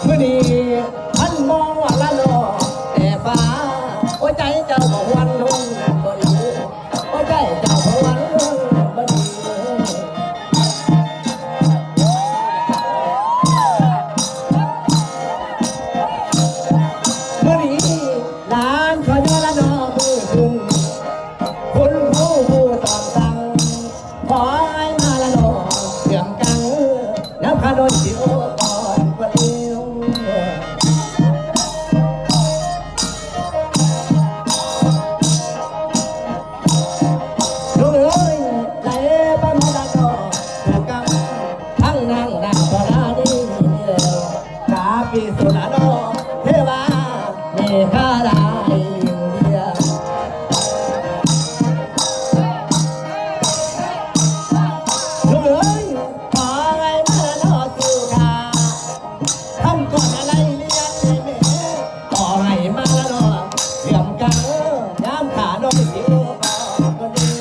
เมื่อนี้ท่านมองว่าละโลแต่ฟ้าโอ้ใจเจ้าบ่วันลงบ่ดีโอ้ใจเจ้าบ่วันลงบ่ดีเมื่อนี้หลานขอยอละนอมือขึ้นคุณครูผู้สอนสั่งขอให้มาละนอเสื่อมกังน้ำขาโดนสิโอก่อนบ่เลี้ยวปีสุดาโนเทวาเมฆาลายลิงเดียลูกเอ้ยขอไงมาละนอสู่ขาทำก่อนอะไรเลี้ยงให้แม่ขอให้มาละนอเสื่อมกังย้ำขาโดนสิวบอกก็ดี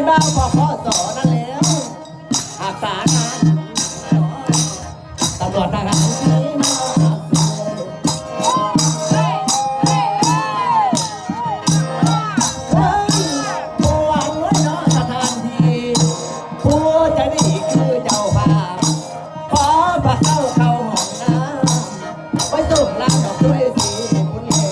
บ้าพอข้อสอนั่นแล้วหากสานะตำรวจทหารที่มาผู้หวังไว้เนาะสถานที่ผู้ใจดีคือเจ้าภาพขอพระเข้าห้องน้ำไว้ส่งล้างดอกด้วยสีคุณเอ๋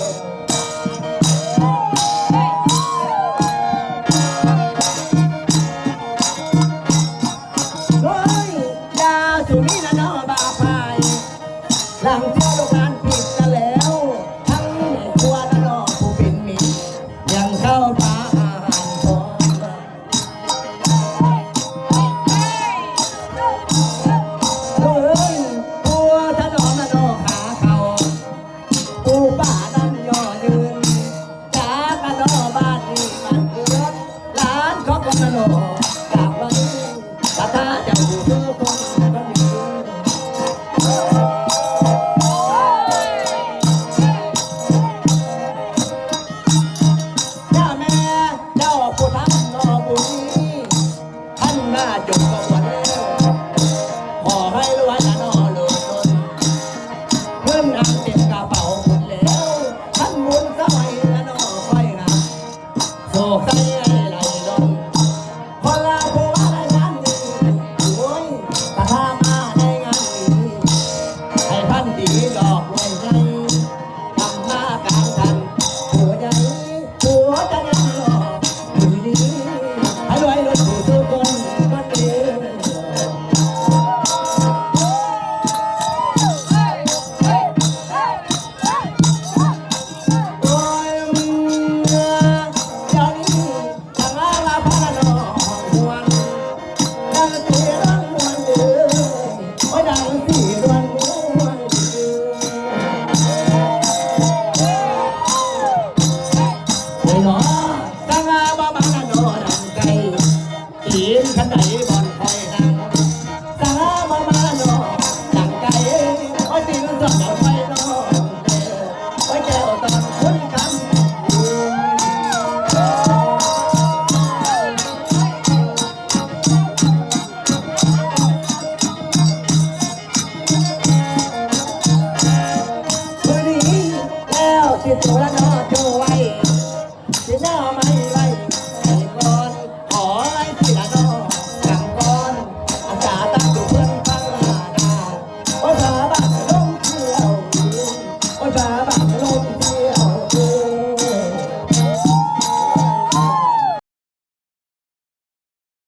หลังเที่ยวโรงงานปิดกันแล้วทั้งในครัวและนอกผู้เป็นมิตรยังเข้าปลาอาหารพร้อมเอ้ยปัวถนอมและนอกขาเขาปูป่านั่นย่อยืนจากกระดอบ้านนี้มันเกิดร้านของคนละนอกจากวันนี้กระทาจะอยู่เพื่อคนก็ดีจบก็วันแล้วขอให้รวยละนอเลิศล้นเงินอังเต็มกระเป๋าหมดแล้วท่านบุญสมัยละนอค่อยงามโศกใจให้ไหลล้นพอลาผู้ว่าได้งานนี้โอ้ยถ้าพามาได้งานนี้ให้ท่านดีดอกรวยใจทำมากลางทันหัวใจยังหลอกอยู่ดีให้รวยล้นผู้ทุกคนขันไหนบ่ โสระนอ